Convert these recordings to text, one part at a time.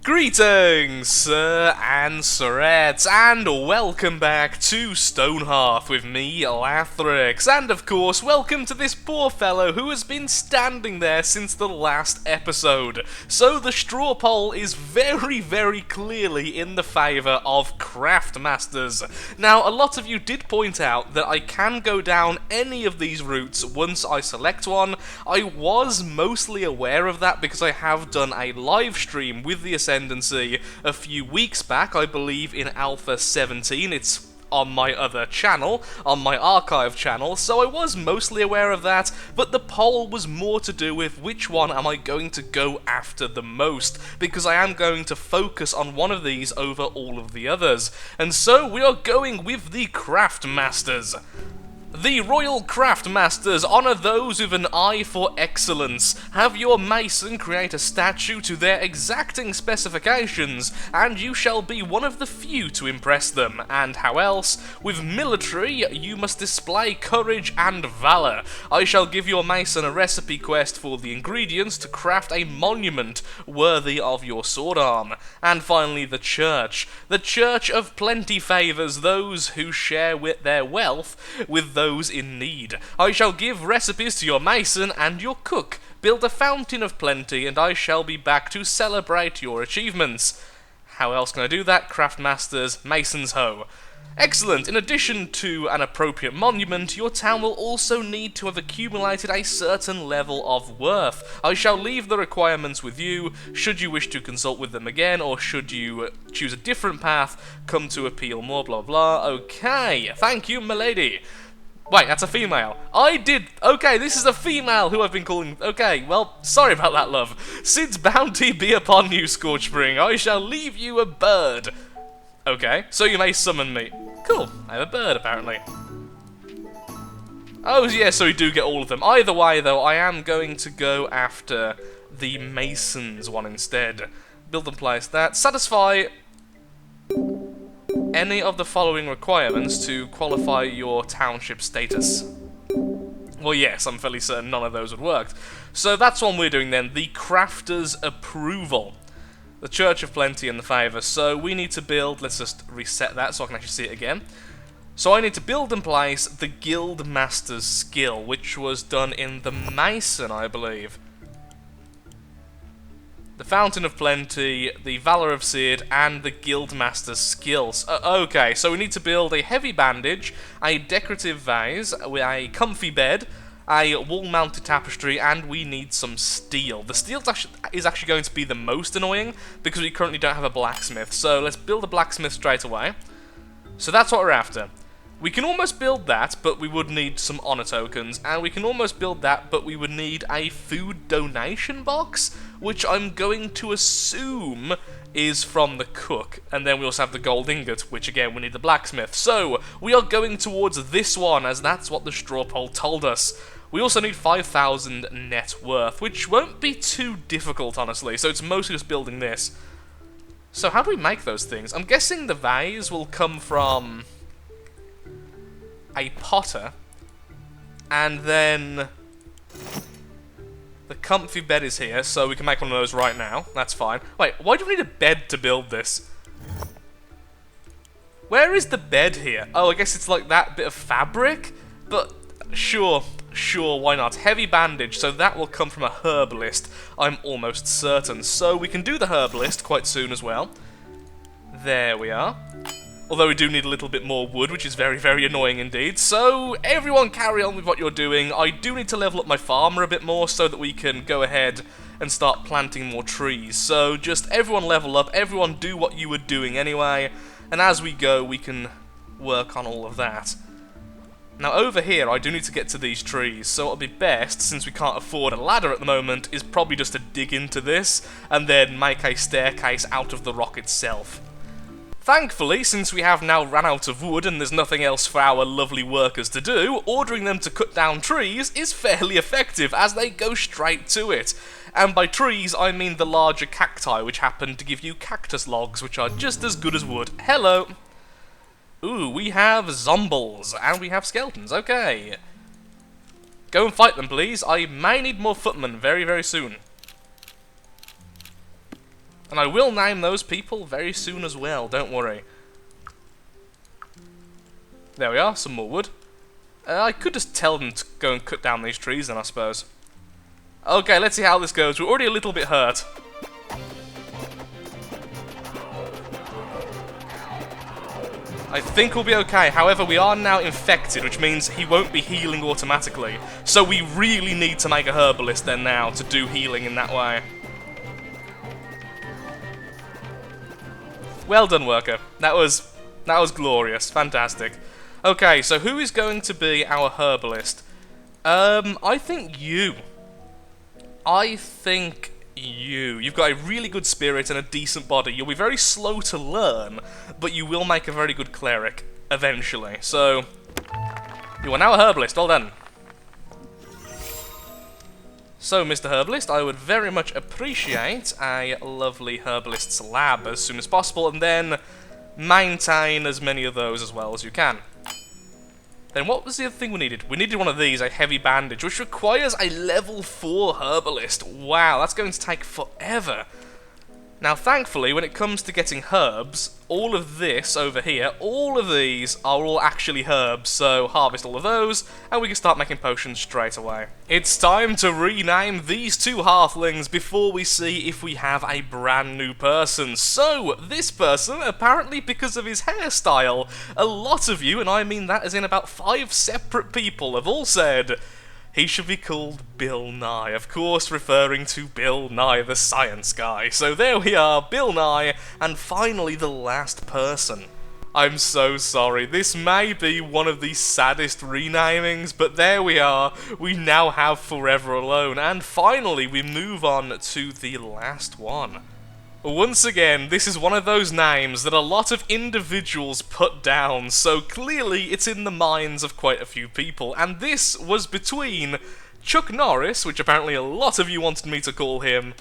Greetings, sir and sirettes, and welcome back to Stonehearth with me, Lathrix, and of course, welcome to this poor fellow who has been standing there since the last episode. So the straw poll is very, very clearly in the favour of Craft Masters. Now, a lot of you did point out that I can go down any of these routes once I select one. I was mostly aware of that because I have done a live stream with the Ascendancy a few weeks back, I believe in Alpha 17, it's on my other channel, on my archive channel, so I was mostly aware of that, but the poll was more to do with which one am I going to go after the most, because I am going to focus on one of these over all of the others, and so we are going with the Craft Masters. The Royal Craft Masters honour those with an eye for excellence. Have your mason create a statue to their exacting specifications, and you shall be one of the few to impress them. And how else? With military, you must display courage and valour. I shall give your mason a recipe quest for the ingredients to craft a monument worthy of your sword arm. And finally, the Church. The Church of Plenty favours those who share with their wealth with those in need. I shall give recipes to your mason and your cook. Build a fountain of plenty, and I shall be back to celebrate your achievements. How else can I do that? Craft Masters, Mason's Hoe. Excellent! In addition to an appropriate monument, your town will also need to have accumulated a certain level of worth. I shall leave the requirements with you, should you wish to consult with them again, or should you choose a different path, come to appeal more, blah blah. Okay, thank you, milady. Wait, that's a female. Okay, this is a female who I've been calling. Okay, well, sorry about that, love. Sid's bounty be upon you, Scorchspring. I shall leave you a bird. Okay, so you may summon me. Cool, I have a bird, apparently. Oh, yeah, so you do get all of them. Either way, though, I am going to go after the Masons one instead. Build and place that. Satisfy any of the following requirements to qualify your township status. Well, yes, I'm fairly certain none of those would work. So that's what we're doing then, the Crafter's Approval. The Church of Plenty in the favour, so we need to build, let's just reset that so I can actually see it again. So I need to build and place the Guild Master's Skill, which was done in the Mason, I believe. The Fountain of Plenty, the Valor of Sid, and the Guildmaster's Skills. Okay, so we need to build a heavy bandage, a decorative vase, a comfy bed, a wall-mounted tapestry, and we need some steel. The steel is actually going to be the most annoying, because we currently don't have a blacksmith. So let's build a blacksmith straight away. So that's what we're after. We can almost build that, but we would need some honor tokens, and we can almost build that, but we would need a food donation box, which I'm going to assume is from the cook, and then we also have the gold ingot, which again, we need the blacksmith. So, we are going towards this one, as that's what the straw poll told us. We also need 5,000 net worth, which won't be too difficult, honestly, so it's mostly just building this. So how do we make those things? I'm guessing the vase will come from a potter, and then the comfy bed is here, so we can make one of those right now. That's fine. Wait, why do we need a bed to build this? Where is the bed here? Oh, I guess it's like that bit of fabric? But sure, why not? Heavy bandage, so that will come from a herbalist, I'm almost certain. So we can do the herbalist quite soon as well. There we are. Although we do need a little bit more wood, which is very, very annoying indeed. So, everyone carry on with what you're doing. I do need to level up my farmer a bit more so that we can go ahead and start planting more trees. So, just everyone level up, everyone do what you were doing anyway, and as we go, we can work on all of that. Now, over here, I do need to get to these trees, so it'll be best, since we can't afford a ladder at the moment, is probably just to dig into this, and then make a staircase out of the rock itself. Thankfully, since we have now run out of wood and there's nothing else for our lovely workers to do, ordering them to cut down trees is fairly effective as they go straight to it. And by trees, I mean the larger cacti, which happen to give you cactus logs, which are just as good as wood. Hello! Ooh, we have zombies, and we have skeletons, okay. Go and fight them, please. I may need more footmen very, very soon. And I will name those people very soon as well, don't worry. There we are, some more wood. I could just tell them to go and cut down these trees then, I suppose. Okay, let's see how this goes. We're already a little bit hurt. I think we'll be okay. However, we are now infected, which means he won't be healing automatically. So we really need to make a herbalist then now to do healing in that way. Well done, worker. That was glorious. Fantastic. Okay, so who is going to be our herbalist? I think you. You've got a really good spirit and a decent body. You'll be very slow to learn, but you will make a very good cleric eventually. So, you are now a herbalist. Well done. So, Mr. Herbalist, I would very much appreciate a lovely herbalist's lab as soon as possible, and then maintain as many of those as well as you can. Then what was the other thing we needed? We needed one of these, a heavy bandage, which requires a level 4 herbalist. Wow, that's going to take forever. Now, thankfully, when it comes to getting herbs, all of this over here, all of these are all actually herbs, so harvest all of those, and we can start making potions straight away. It's time to rename these two halflings before we see if we have a brand new person. So, this person, apparently because of his hairstyle, a lot of you, and I mean that as in about 5 separate people, have all said he should be called Bill Nye, of course referring to Bill Nye the Science Guy. So there we are, Bill Nye, and finally the last person. I'm so sorry, this may be one of the saddest renamings, but there we are, we now have Forever Alone, and finally we move on to the last one. Once again, this is one of those names that a lot of individuals put down, so clearly it's in the minds of quite a few people, and this was between Chuck Norris, which apparently a lot of you wanted me to call him,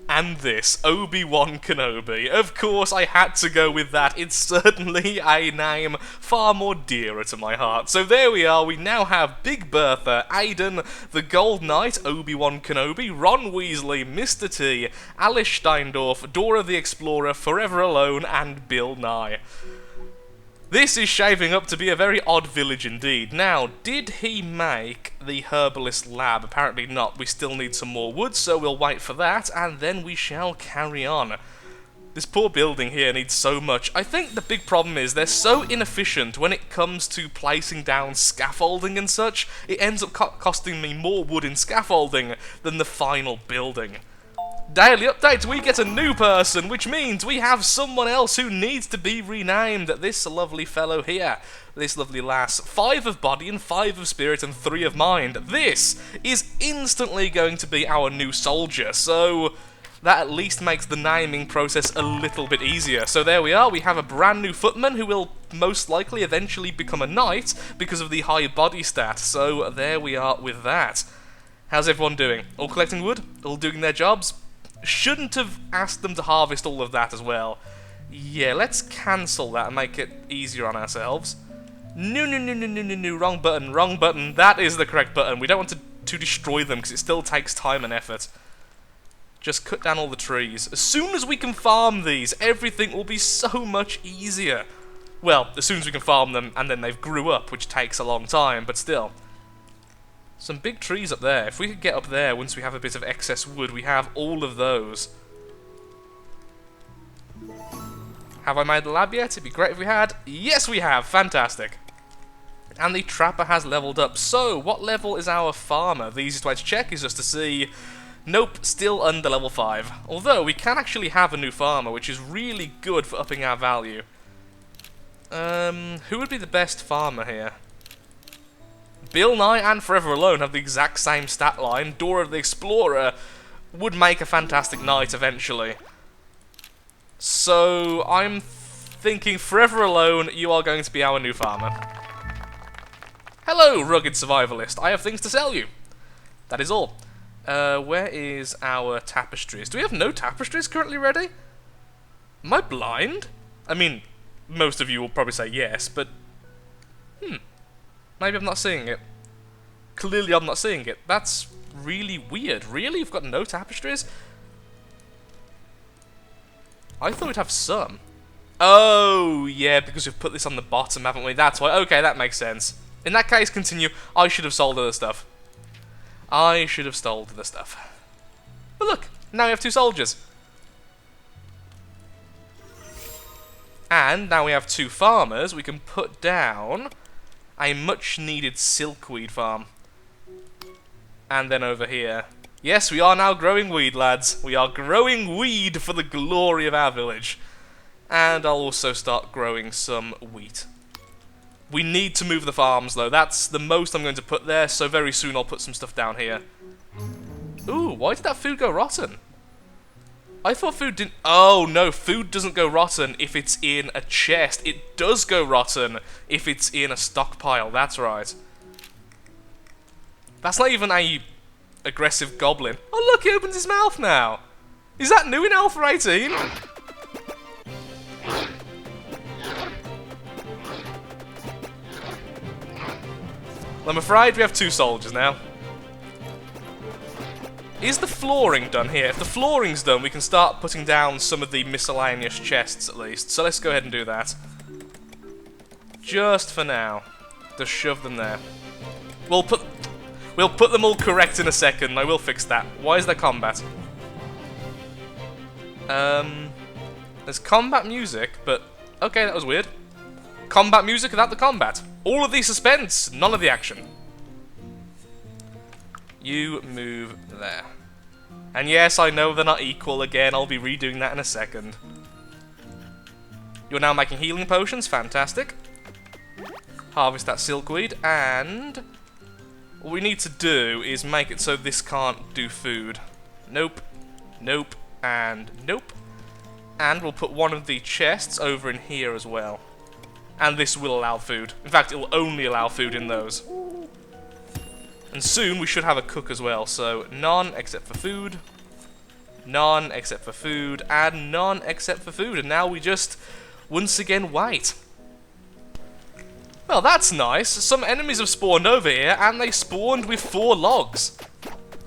and this, Obi-Wan Kenobi. Of course, I had to go with that. It's certainly a name far more dearer to my heart. So there we are, we now have Big Bertha, Aiden, the Gold Knight, Obi-Wan Kenobi, Ron Weasley, Mr. T, Alice Steindorf, Dora the Explorer, Forever Alone, and Bill Nye. This is shaping up to be a very odd village indeed. Now, did he make the herbalist lab? Apparently not. We still need some more wood, so we'll wait for that, and then we shall carry on. This poor building here needs so much. I think the big problem is they're so inefficient when it comes to placing down scaffolding and such. It ends up costing me more wood in scaffolding than the final building. Daily update, we get a new person, which means we have someone else who needs to be renamed. This lovely fellow here, this lovely lass. 5 of body and 5 of spirit and 3 of mind. This is instantly going to be our new soldier, so that at least makes the naming process a little bit easier. So there we are, we have a brand new footman who will most likely eventually become a knight because of the high body stat. So there we are with that. How's everyone doing? All collecting wood? All doing their jobs? Shouldn't have asked them to harvest all of that as well. Yeah, let's cancel that and make it easier on ourselves. No, wrong button, wrong button. That is the correct button. We don't want to destroy them because it still takes time and effort. Just cut down all the trees. As soon as we can farm these, everything will be so much easier. Well, as soon as we can farm them and then they've grew up, which takes a long time, but still. Some big trees up there. If we could get up there once we have a bit of excess wood, we have all of those. Have I made the lab yet? It'd be great if we had. Yes, we have. Fantastic. And the trapper has leveled up. So, what level is our farmer? The easiest way to check is just to see. Nope, still under level 5. Although, we can actually have a new farmer, which is really good for upping our value. Who would be the best farmer here? Bill Nye and Forever Alone have the exact same stat line. Dora the Explorer would make a fantastic knight eventually. So, I'm thinking Forever Alone, you are going to be our new farmer. Hello, rugged survivalist. I have things to sell you. That is all. Where is our tapestries? Do we have no tapestries currently ready? Am I blind? I mean, most of you will probably say yes, but maybe I'm not seeing it. Clearly I'm not seeing it. That's really weird. Really? You've got no tapestries? I thought we'd have some. Oh, yeah, because we've put this on the bottom, haven't we? That's why. Okay, that makes sense. In that case, continue. I should have sold other stuff. I should have stole the stuff. But look, now we have 2 soldiers. And now we have 2 farmers. We can put down a much-needed silkweed farm. And then over here. Yes, we are now growing weed, lads. We are growing weed for the glory of our village. And I'll also start growing some wheat. We need to move the farms, though. That's the most I'm going to put there, so very soon I'll put some stuff down here. Ooh, why did that food go rotten? I thought food didn't... Oh, no, food doesn't go rotten if it's in a chest. It does go rotten if it's in a stockpile, that's right. That's not even a aggressive goblin. Oh, look, he opens his mouth now. Is that new in Alpha 18? I'm afraid we have 2 soldiers now. Is the flooring done here? If the flooring's done, we can start putting down some of the miscellaneous chests at least. So let's go ahead and do that. Just for now. Just shove them there. We'll put them all correct in a second. I will fix that. Why is there combat? There's combat music, but... Okay, that was weird. Combat music without the combat. All of the suspense, none of the action. You move there. And yes, I know they're not equal again. I'll be redoing that in a second. You're now making healing potions. Fantastic. Harvest that silkweed. And what we need to do is make it so this can't do food. Nope. Nope. And nope. And we'll put one of the chests over in here as well. And this will allow food. In fact, it will only allow food in those. And soon we should have a cook as well. So none except for food. None except for food. And none except for food. And now we just, once again, wait. Well, that's nice. Some enemies have spawned over here, and they spawned with 4 logs.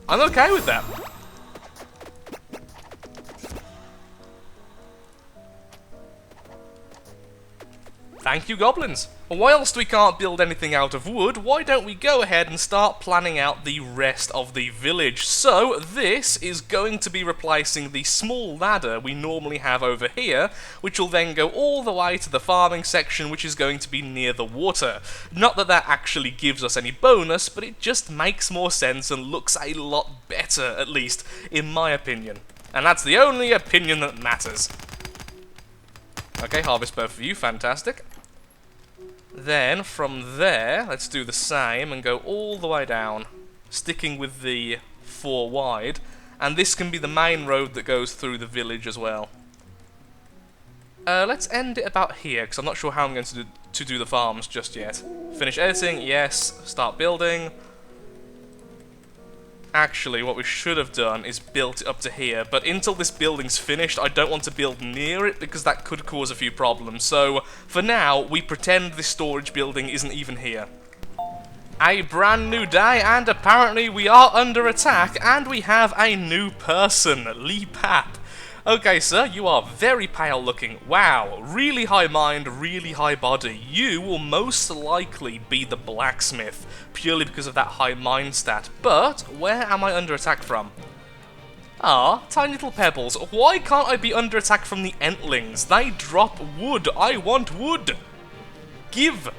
I'm okay with that. Thank you, goblins. Whilst we can't build anything out of wood, why don't we go ahead and start planning out the rest of the village? So, this is going to be replacing the small ladder we normally have over here, which will then go all the way to the farming section, which is going to be near the water. Not that that actually gives us any bonus, but it just makes more sense and looks a lot better, at least, in my opinion. And that's the only opinion that matters. Okay, harvest both of you, fantastic. Then, from there, let's do the same and go all the way down, sticking with the 4 wide, and this can be the main road that goes through the village as well. Let's end it about here, because I'm not sure how I'm going to do the farms just yet. Finish editing, yes, start building. Actually, what we should have done is built it up to here, but until this building's finished, I don't want to build near it because that could cause a few problems. So, for now, we pretend this storage building isn't even here. A brand new day, and apparently we are under attack, and we have a new person, Lee Pap. Okay, sir, you are very pale looking. Wow, really high mind, really high body. You will most likely be the blacksmith, purely because of that high mind stat. But, where am I under attack from? Ah, tiny little pebbles. Why can't I be under attack from the Entlings? They drop wood. I want wood. Give.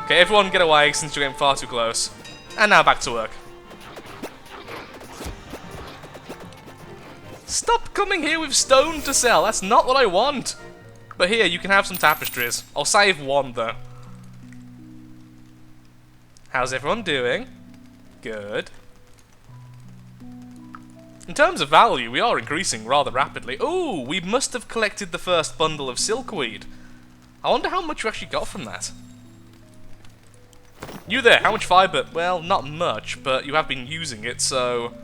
Okay, everyone get away since you're getting far too close. And now back to work. Stop coming here with stone to sell. That's not what I want. But here, you can have some tapestries. I'll save 1, though. How's everyone doing? Good. In terms of value, we are increasing rather rapidly. Ooh, we must have collected the first bundle of silkweed. I wonder how much we actually got from that. You there, how much fibre? Well, not much, but you have been using it, so...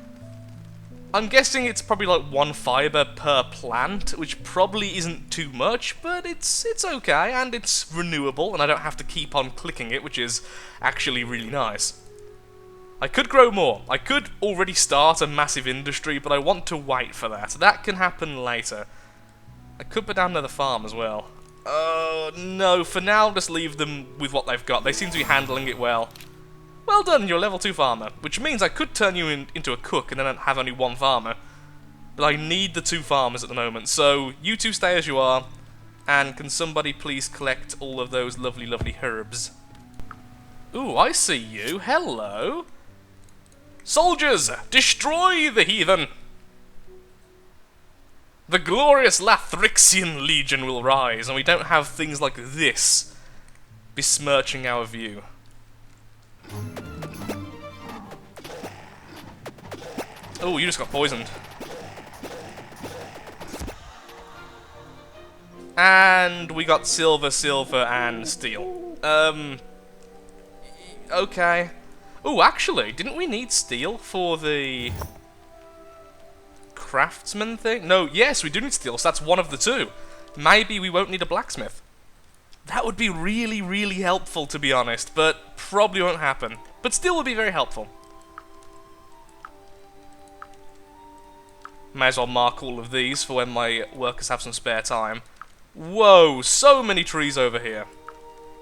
I'm guessing it's probably like 1 fibre per plant, which probably isn't too much, but it's okay, and it's renewable, and I don't have to keep on clicking it, which is actually really nice. I could grow more. I could already start a massive industry, but I want to wait for that. That can happen later. I could put down another farm as well. Oh, no. For now, just leave them with what they've got. They seem to be handling it well. Well done, you're a level 2 farmer. Which means I could turn you into a cook and then have only 1 farmer. But I need the 2 farmers at the moment. So, you 2 stay as you are. And can somebody please collect all of those lovely, lovely herbs? Ooh, I see you. Hello. Soldiers, destroy the heathen. The glorious Lathrixian Legion will rise, and we don't have things like this besmirching our view. Oh, you just got poisoned. And we got silver, silver, and steel. Okay. Oh, actually, didn't we need steel for the craftsman thing? No, yes, we do need steel, so that's one of the 2. Maybe we won't need a blacksmith. That would be really, really helpful, to be honest, but probably won't happen. But still would be very helpful. May as well mark all of these for when my workers have some spare time. Whoa, so many trees over here.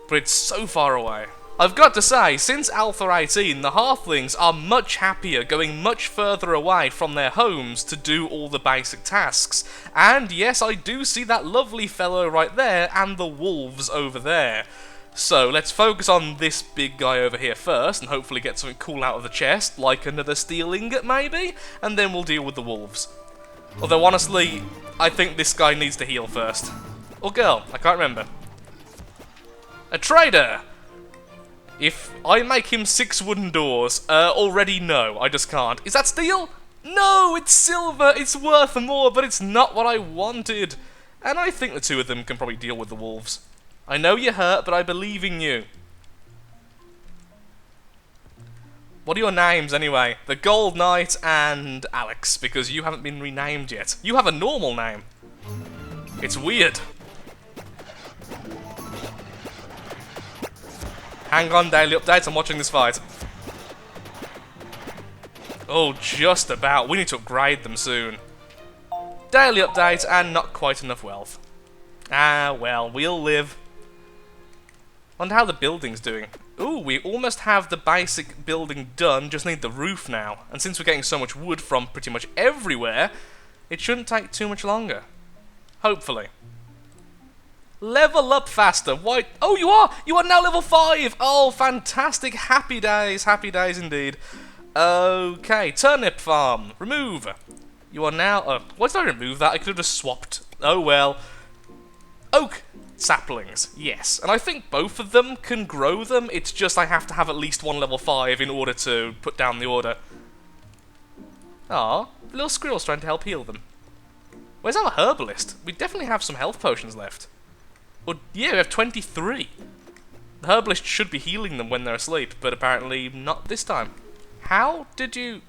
But it's so far away. I've got to say, since Alpha 18, the Halflings are much happier going much further away from their homes to do all the basic tasks. And yes, I do see that lovely fellow right there and the wolves over there. So let's focus on this big guy over here first and hopefully get something cool out of the chest, like another steel ingot maybe, and then we'll deal with the wolves. Although honestly, I think this guy needs to heal first. Or girl, I can't remember. A trader! If I make him 6 wooden doors, already no, I just can't. Is that steel? No, it's silver, it's worth more, but it's not what I wanted. And I think the 2 of them can probably deal with the wolves. I know you're hurt, but I believe in you. What are your names, anyway? The Gold Knight and Alex, because you haven't been renamed yet. You have a normal name. It's weird. Hang on, daily updates, I'm watching this fight. Oh, just about. We need to upgrade them soon. Daily update and not quite enough wealth. Ah, well, we'll live. Wonder how the building's doing. Ooh, we almost have the basic building done, just need the roof now. And since we're getting so much wood from pretty much everywhere, it shouldn't take too much longer. Hopefully. Level up faster. Why? Oh, you are! You are now level 5! Oh, fantastic. Happy days indeed. Okay, turnip farm. Remove. You are now... why did I remove that? I could have just swapped. Oh, well. Oak saplings. Yes. And I think both of them can grow them. It's just I have to have at least 1 level 5 in order to put down the order. Aw, the little squirrel's trying to help heal them. Where's our herbalist? We definitely have some health potions left. Well, yeah, we have 23. The herbalist should be healing them when they're asleep, but apparently not this time. How did you...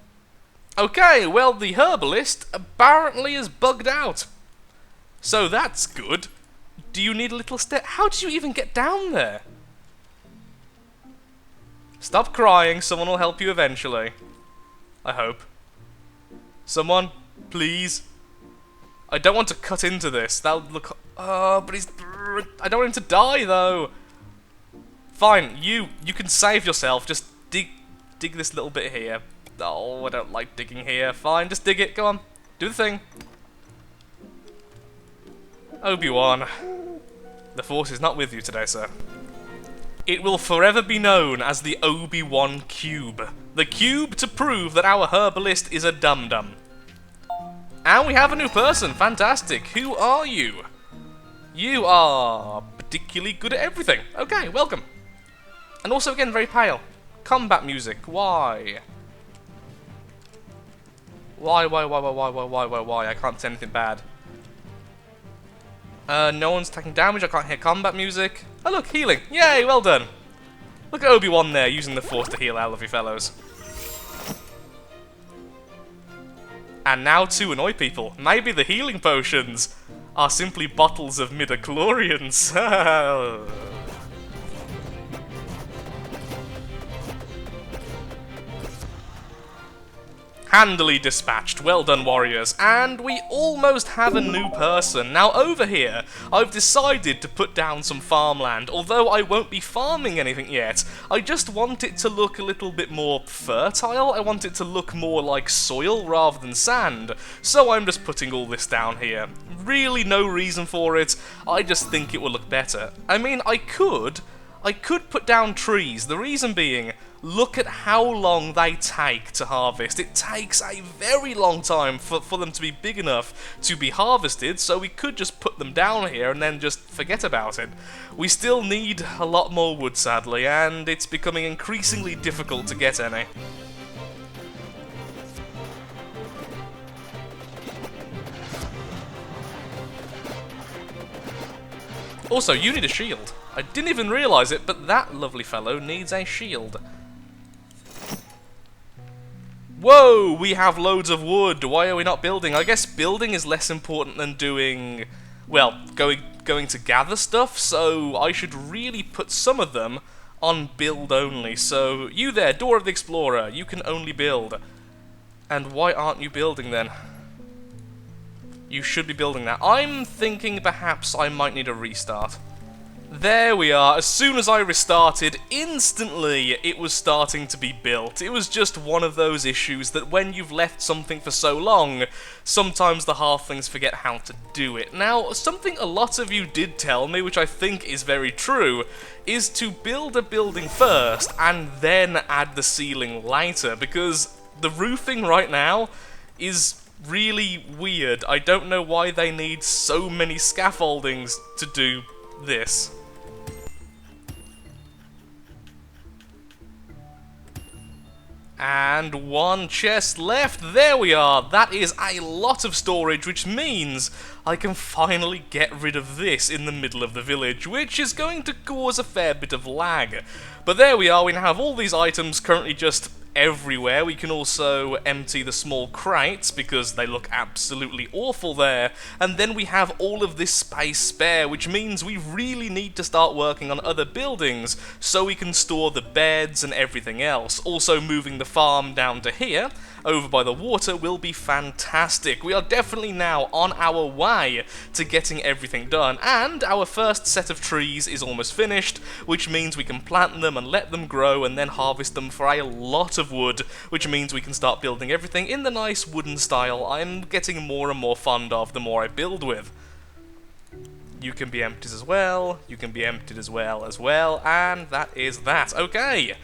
Okay, well, the herbalist apparently is bugged out. So that's good. Do you need a little step? How did you even get down there? Stop crying, someone will help you eventually. I hope. Someone, please. I don't want to cut into this. That would look... Oh, but he's... I don't want him to die, though. Fine, you can save yourself. Just dig this little bit here. Oh, I don't like digging here. Fine, just dig it. Go on. Do the thing. Obi-Wan. The Force is not with you today, sir. It will forever be known as the Obi-Wan Cube. The cube to prove that our herbalist is a dum-dum. And we have a new person. Fantastic. Who are you? You are particularly good at everything. Okay, welcome. And also, again, very pale. Combat music. Why? Why? I can't say anything bad. No one's taking damage. I can't hear combat music. Oh, look, healing. Yay, well done. Look at Obi-Wan there, using the Force to heal our lovely fellows. And now to annoy people. Maybe the healing potions are simply bottles of midichlorians. Handily dispatched, well done warriors, and we almost have a new person. Now over here, I've decided to put down some farmland, although I won't be farming anything yet. I just want it to look a little bit more fertile, I want it to look more like soil rather than sand, so I'm just putting all this down here. Really no reason for it, I just think it will look better. I mean, I could put down trees, the reason being, look at how long they take to harvest. It takes a very long time for them to be big enough to be harvested, so we could just put them down here and then just forget about it. We still need a lot more wood, sadly, and it's becoming increasingly difficult to get any. Also, you need a shield. I didn't even realise it, but that lovely fellow needs a shield. Whoa, we have loads of wood. Why are we not building? I guess building is less important than doing, well, going to gather stuff, so I should really put some of them on build only. So, you there, Door of the Explorer, you can only build. And why aren't you building then? You should be building that. I'm thinking perhaps I might need a restart. There we are. As soon as I restarted, instantly it was starting to be built. It was just one of those issues that when you've left something for so long, sometimes the halflings forget how to do it. Now, something a lot of you did tell me, which I think is very true, is to build a building first and then add the ceiling later, because the roofing right now is really weird. I don't know why they need so many scaffoldings to do this. And one chest left. There we are. That is a lot of storage, which means I can finally get rid of this in the middle of the village, which is going to cause a fair bit of lag. But there we are. We now have all these items currently just everywhere. We can also empty the small crates because they look absolutely awful there, and then we have all of this space spare, which means we really need to start working on other buildings so we can store the beds and everything else. Also, moving the farm down to here over by the water will be fantastic. We are definitely now on our way to getting everything done, and our first set of trees is almost finished, which means we can plant them and let them grow and then harvest them for a lot of wood, which means we can start building everything in the nice wooden style I'm getting more and more fond of the more I build with. You can be emptied as well, you can be emptied as well, and that is that. Okay.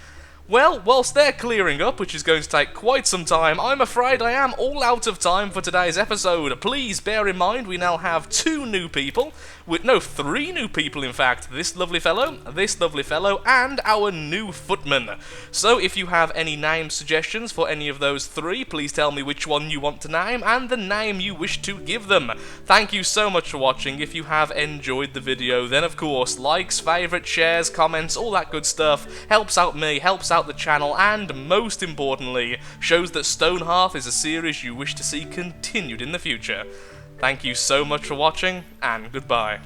Well, whilst they're clearing up, which is going to take quite some time, I'm afraid I am all out of time for today's episode. Please bear in mind we now have 2 new people, no, 3 new people in fact, this lovely fellow, and our new footman. So if you have any name suggestions for any of those 3, please tell me which one you want to name and the name you wish to give them. Thank you so much for watching. If you have enjoyed the video, then of course, likes, favourites, shares, comments, all that good stuff helps out me, helps out the channel, and most importantly, shows that Stonehearth is a series you wish to see continued in the future. Thank you so much for watching, and goodbye.